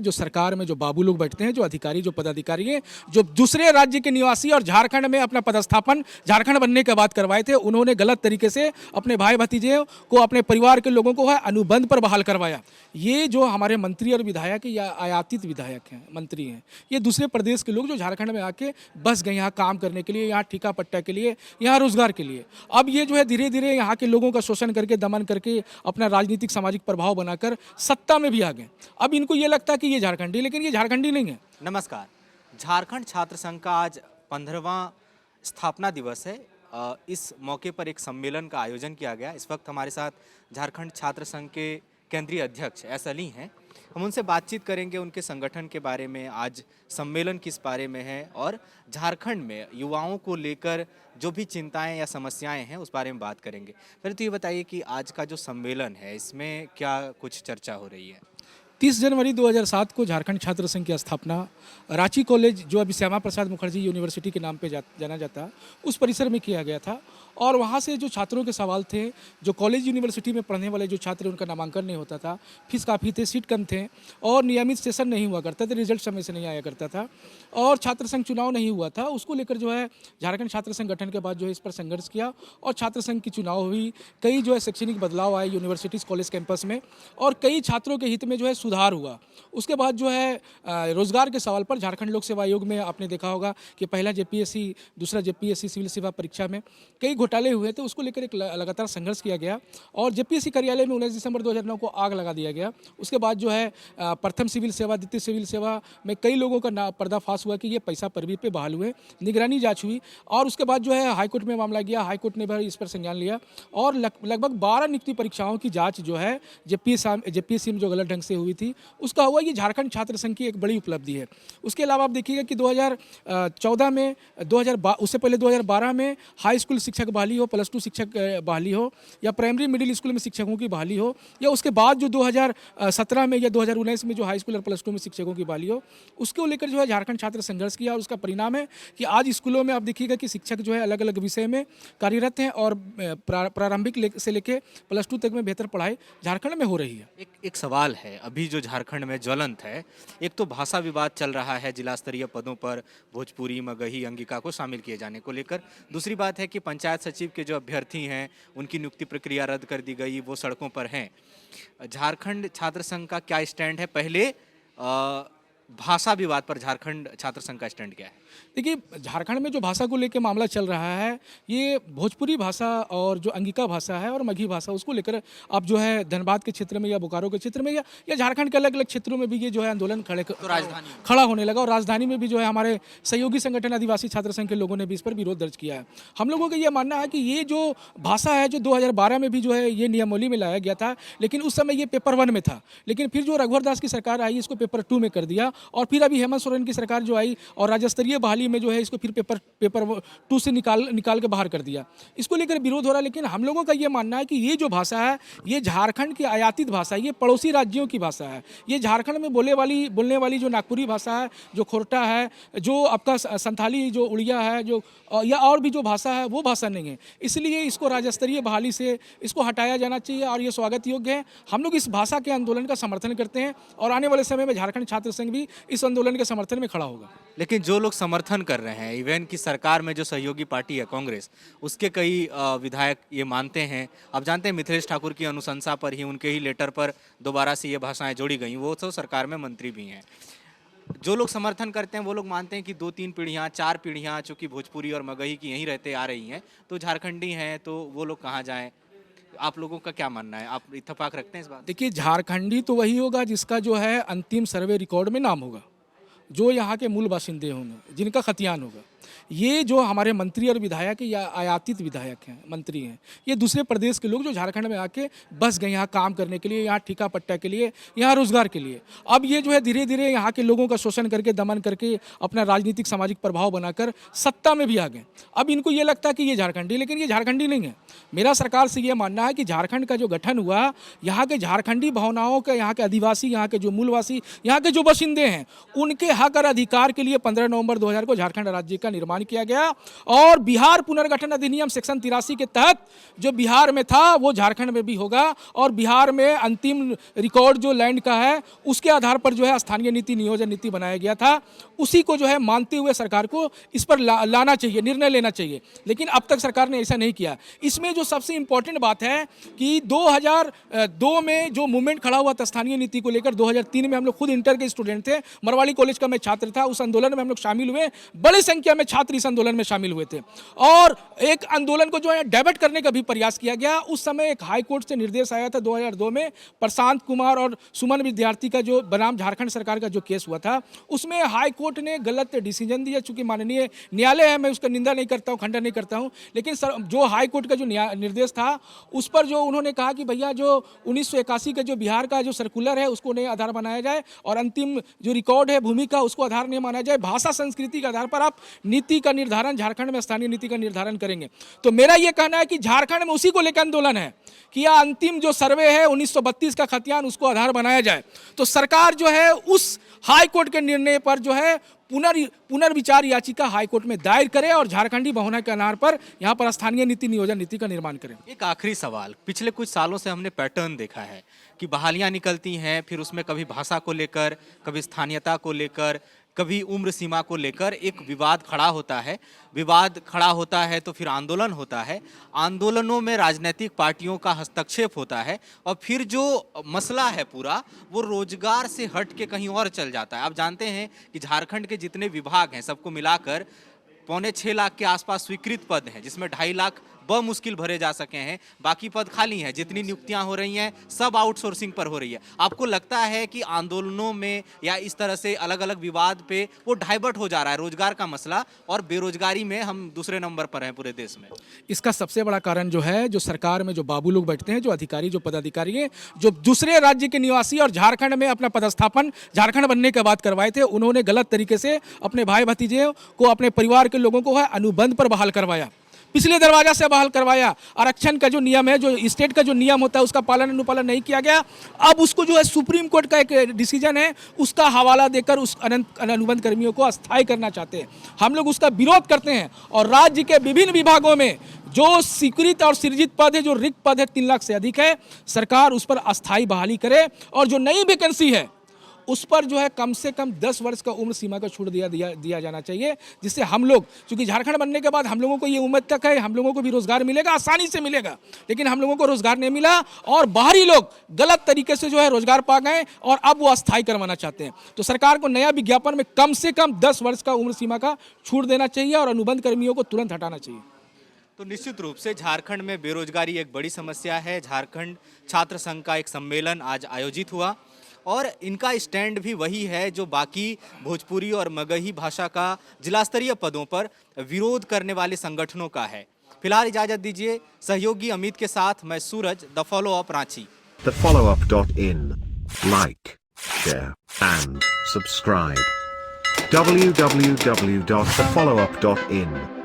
जो सरकार में जो बाबू लोग बैठते हैं, जो अधिकारी, जो पदाधिकारी हैं, जो दूसरे राज्य के निवासी और झारखंड में अपना पदस्थापन झारखंड बनने के बाद करवाए थे, उन्होंने गलत तरीके से अपने भाई भतीजे को, अपने परिवार के लोगों को है अनुबंध पर बहाल करवाया। ये जो हमारे मंत्री और विधायक या आयातित विधायक हैं, मंत्री हैं, ये दूसरे प्रदेश के लोग जो झारखंड में आके बस गए यहाँ काम करने के लिए, यहाँ ठेका पट्टा के लिए, यहाँ रोजगार के लिए। अब ये जो है धीरे धीरे यहाँ के लोगों का शोषण करके, दमन करके, अपना राजनीतिक सामाजिक प्रभाव बनाकर सत्ता में भी आ गए। अब इनको ये लगता है कि ये झारखंडी, लेकिन ये झारखंडी नहीं है। नमस्कार। झारखंड छात्र संघ का आज 15वां स्थापना दिवस है। इस मौके पर एक सम्मेलन का आयोजन किया गया। इस वक्त हमारे साथ झारखंड छात्र संघ के केंद्रीय अध्यक्ष एस अली हैं। हम उनसे बातचीत करेंगे उनके संगठन के बारे में, आज सम्मेलन किस बारे में है और झारखंड में युवाओं को लेकर जो भी चिंताएं या समस्याएं हैं उस बारे में बात करेंगे। पहले तो ये बताइए कि आज का जो सम्मेलन है इसमें क्या कुछ चर्चा हो रही है? 30 जनवरी 2007 को झारखंड छात्र संघ की स्थापना रांची कॉलेज, जो अभी श्यामा प्रसाद मुखर्जी यूनिवर्सिटी के नाम पे जाना जाता है, उस परिसर में किया गया था। और वहाँ से जो छात्रों के सवाल थे, जो कॉलेज यूनिवर्सिटी में पढ़ने वाले जो छात्र, उनका नामांकन नहीं होता था, फीस काफ़ी थे, सीट कम थे और नियमित सेशन नहीं हुआ करता था, रिजल्ट समय से नहीं आया करता था और छात्र संघ चुनाव नहीं हुआ था। उसको लेकर जो है झारखंड छात्र संघ गठन के बाद जो है इस पर संघर्ष किया और छात्र संघ की चुनाव हुई। कई जो है शैक्षणिक बदलाव आए यूनिवर्सिटीज़, कॉलेज कैंपस में और कई छात्रों के हित में जो है सुधार हुआ। उसके बाद जो है रोजगार के सवाल पर झारखंड लोक सेवा आयोग में आपने देखा होगा कि पहला जेपीएससी, दूसरा जेपीएससी सिविल सेवा परीक्षा में कई घोटाले हुए थे। उसको लेकर एक लगातार संघर्ष किया गया और जेपीएससी कार्यालय में 19 दिसंबर 2009 को आग लगा दिया गया। उसके बाद जो है प्रथम सिविल सेवा, द्वितीय सिविल सेवा में कई लोगों का पर्दाफाश हुआ कि ये पैसा परवी पे बहाल हुए, निगरानी जांच हुई और उसके बाद जो है हाईकोर्ट में मामला गया। हाईकोर्ट ने भी इस पर संज्ञान लिया और लगभग 12 नियुक्ति परीक्षाओं की जाँच जो है जेपीएससी में जो गलत ढंग से हुई थी उसका हुआ। ये झारखंड छात्र संघ की एक बड़ी उपलब्धि है। उसके अलावा आप देखिएगा कि 2014 में, उससे पहले 2012 में हाई स्कूल शिक्षक बहाली हो, +2 शिक्षक बहाली हो या प्राइमरी मिडिल स्कूल में शिक्षकों की बहाली हो, या उसके बाद जो 2017 में या 2019 में जो हाई स्कूल और +2 में शिक्षकों की बहाली हो, उसको लेकर जो है झारखंड छात्र संघर्ष किया और उसका परिणाम है कि आज स्कूलों में आप देखिएगा कि शिक्षक जो है अलग अलग विषय में कार्यरत हैं और प्रारंभिक से लेकर +2 तक में बेहतर पढ़ाई झारखंड में हो रही है। एक सवाल है अभी जो झारखंड में ज्वलंत है। एक तो भाषा विवाद चल रहा है जिला स्तरीय पदों पर भोजपुरी, मगही, अंगिका को शामिल किए जाने को लेकर। दूसरी बात है कि पंचायत सचिव के जो अभ्यर्थी हैं उनकी नियुक्ति प्रक्रिया रद्द कर दी गई, वो सड़कों पर हैं। झारखंड छात्र संघ का क्या स्टैंड है? पहले भाषा विवाद पर झारखंड छात्र संघ का स्टैंड क्या है? देखिए, झारखंड में जो भाषा को लेकर मामला चल रहा है, ये भोजपुरी भाषा और जो अंगिका भाषा है और मगही भाषा, उसको लेकर अब जो है धनबाद के क्षेत्र में या बोकारो के क्षेत्र में या झारखंड के अलग अलग क्षेत्रों में भी ये जो है आंदोलन खड़ा होने लगा और राजधानी में भी जो है हमारे सहयोगी संगठन आदिवासी छात्र संघ के लोगों ने भी इस पर विरोध दर्ज किया है। हम लोगों का ये मानना है कि ये जो भाषा है, जो 2012 में भी जो है ये नियमावली में लाया गया था, लेकिन उस समय ये पेपर 1 में था, लेकिन फिर जो रघुवर दास की सरकार आई इसको पेपर 2 में कर दिया और फिर अभी हेमंत सोरेन की सरकार जो आई और राज्य स्तरीय बहाली में जो है इसको फिर पेपर 2 से निकाल के बाहर कर दिया। इसको लेकर विरोध हो रहा है, लेकिन हम लोगों का ये मानना है कि ये जो भाषा है ये झारखंड की आयातित भाषा है, ये पड़ोसी राज्यों की भाषा है। ये झारखंड में बोलने वाली जो नागपुरी भाषा है, जो खोरटा है, जो आपका संथाली, जो उड़िया है, जो या और भी जो भाषा है, वो भाषा नहीं है। इसलिए इसको राज्य स्तरीय बहाली से इसको हटाया जाना चाहिए और ये स्वागत योग्य है। हम लोग इस भाषा के आंदोलन का समर्थन करते हैं और आने वाले समय में झारखंड छात्र संघ भी इस आंदोलन के समर्थन में खड़ा होगा। लेकिन जो लोग समर्थन कर रहे हैं, इवन की सरकार में जो सहयोगी पार्टी है कांग्रेस, उसके कई विधायक ये मानते हैं। आप जानते हैं मिथिलेश ठाकुर की अनुशंसा पर ही, उनके ही लेटर पर दोबारा से ये भाषाएं जोड़ी गई। वो तो सरकार में मंत्री भी हैं। जो लोग समर्थन करते हैं वो लोग मानते हैं कि 2-3 पीढ़ियाँ, 4 पीढ़ियाँ चूँकि भोजपुरी और मगही की यहीं रहते आ रही हैं, तो झारखंडी हैं तो वो लोग कहाँ जाएँ? आप लोगों का क्या मानना है? आप इत्तेफाक रखते हैं इस बात? देखिए, झारखंडी तो वही होगा जिसका जो है अंतिम सर्वे रिकॉर्ड में नाम होगा, जो यहाँ के मूल बाशिंदे होंगे, जिनका खतियान होगा। ये जो हमारे मंत्री और विधायक या आयातित विधायक हैं, मंत्री हैं, ये दूसरे प्रदेश के लोग जो झारखंड में आके बस गए यहाँ काम करने के लिए, यहाँ ठेका पट्टा के लिए, यहाँ रोजगार के लिए। अब ये जो है धीरे धीरे यहाँ के लोगों का शोषण करके, दमन करके, अपना राजनीतिक सामाजिक प्रभाव बनाकर सत्ता में भी आ गए। अब इनको ये लगता है कि ये झारखंडी, लेकिन ये झारखंडी नहीं है। मेरा सरकार से ये मानना है कि झारखंड का जो गठन हुआ, यहाँ के झारखंडी भावनाओं के, यहाँ के आदिवासी, यहाँ के जो मूलवासी, यहाँ के जो बाशिंदे हैं, उनके हक और अधिकार के लिए 15 नवंबर 2000 को झारखंड राज्य का का निर्माण किया गया और बिहार पुनर्गठन अधिनियम सेक्शन 83 के तहत जो बिहार में था वो झारखंड में भी होगा और बिहार में अंतिम रिकॉर्ड जो लैंड का है उसके आधार पर जो है स्थानीय नीति नियोजन नीति बनाया गया था, उसी को जो है मानते हुए सरकार को इस पर लाना चाहिए, निर्णय लेना चाहिए। लेकिन अब तक सरकार ने ऐसा नहीं किया। इसमें जो सबसे इंपॉर्टेंट बात है कि 2002 में जो मूवमेंट खड़ा हुआ था स्थानीय नीति को लेकर, 2003 में हम लोग खुद इंटर के स्टूडेंट थे, मरवाड़ी कॉलेज का मैं छात्र था, उस आंदोलन में हम लोग शामिल हुए, बड़ी संख्या में छात्र इस आंदोलन में शामिल हुए थे और एक आंदोलन को जो है डाइवर्ट करने का भी प्रयास किया गया। उस समय एक हाई कोर्ट से निर्देश आया था 2002 में, प्रशांत कुमार और सुमन विद्यार्थी का जो बनाम झारखंड सरकार का जो केस हुआ था, उसमें हाई कोर्ट ने गलत डिसीजन दिया। चूंकि माननीय न्यायालय है, मैं उसका निंदा नहीं करता हूं, खंडन नहीं करता हूं, लेकिन जो हाई कोर्ट का जो निर्देश था उस पर जो उन्होंने कहा कि भैया जो 1981 का जो बिहार का जो सर्कुलर है उसको नए आधार बनाया जाए और अंतिम जो रिकॉर्ड है भूमि का उसको आधार नहीं माना जाए, भाषा संस्कृति के आधार पर आप नीति का निर्धारण झारखंड में स्थानीय नीति का निर्धारण करेंगे। तो मेरा यह कहना है कि झारखंड में उसी को लेकर आंदोलन है कि यह अंतिम जो सर्वे है 1932 का खतियान उसको आधार बनाया जाए। तो सरकार जो है उस हाई कोर्ट के निर्णय पर जो है पुनर्विचार याचिका हाई कोर्ट में दायर करे और झारखंडी बहुना के आधार पर यहाँ पर स्थानीय नीति नियोजन नीति का निर्माण करें। एक आखिरी सवाल, पिछले कुछ सालों से हमने पैटर्न देखा है कि बहालियां निकलती हैं, फिर उसमें कभी भाषा को लेकर, कभी स्थानीयता को लेकर, कभी उम्र सीमा को लेकर एक विवाद खड़ा होता है। विवाद खड़ा होता है तो फिर आंदोलन होता है, आंदोलनों में राजनीतिक पार्टियों का हस्तक्षेप होता है और फिर जो मसला है पूरा वो रोजगार से हट के कहीं और चल जाता है। आप जानते हैं कि झारखंड के जितने विभाग हैं सबको मिलाकर 6.25 लाख के आसपास स्वीकृत पद हैं, जिसमें 2.5 लाख मुश्किल भरे जा सके हैं, बाकी पद खाली हैं। जितनी नियुक्तियां हो रही हैं सब आउटसोर्सिंग पर हो रही है। आपको लगता है कि आंदोलनों में या इस तरह से अलग अलग विवाद पे वो डाइवर्ट हो जा रहा है रोजगार का मसला और बेरोजगारी में हम दूसरे नंबर पर हैं पूरे देश में? इसका सबसे बड़ा कारण जो है, जो सरकार में जो बाबू लोग बैठते हैं, जो अधिकारी, जो पदाधिकारी हैं, जो दूसरे राज्य के निवासी और झारखंड में अपना पदस्थापन झारखंड बनने के बाद करवाए थे, उन्होंने गलत तरीके से अपने भाई भतीजे को, अपने परिवार के लोगों को है अनुबंध पर बहाल करवाया, पिछले दरवाजा से बहाल करवाया। आरक्षण का जो नियम है, जो स्टेट का जो नियम होता है उसका पालन अनुपालन नहीं किया गया। अब उसको जो है सुप्रीम कोर्ट का एक डिसीजन है उसका हवाला देकर उस अनुबंध कर्मियों को अस्थायी करना चाहते हैं। हम लोग उसका विरोध करते हैं और राज्य के विभिन्न विभागों में जो स्वीकृत और सृजित पद है, जो रिक्त पद है 3 लाख से अधिक है, सरकार उस पर अस्थायी बहाली करे और जो नई वैकेंसी है उस पर जो है कम से कम 10 वर्ष का उम्र सीमा का छूट दिया जाना चाहिए, जिससे हम लोग, चूंकि झारखंड बनने के बाद हम लोगों को ये उम्मीद तक है हम लोगों को भी रोजगार मिलेगा, आसानी से मिलेगा, लेकिन हम लोगों को रोजगार नहीं मिला और बाहरी लोग गलत तरीके से जो है रोजगार पा गए और अब वो अस्थायी करवाना चाहते हैं। तो सरकार को नया विज्ञापन में कम से कम 10 वर्ष का उम्र सीमा का छूट देना चाहिए और अनुबंध कर्मियों को तुरंत हटाना चाहिए। तो निश्चित रूप से झारखंड में बेरोजगारी एक बड़ी समस्या है। झारखंड छात्र संघ का एक सम्मेलन आज आयोजित हुआ और इनका स्टैंड भी वही है जो बाकी भोजपुरी और मगही भाषा का जिला स्तरीय पदों पर विरोध करने वाले संगठनों का है। फिलहाल इजाजत दीजिए, सहयोगी अमित के साथ मैं Suraj, the follow up Ranchi. thefollowup.in, like, share and subscribe. www.thefollowup.in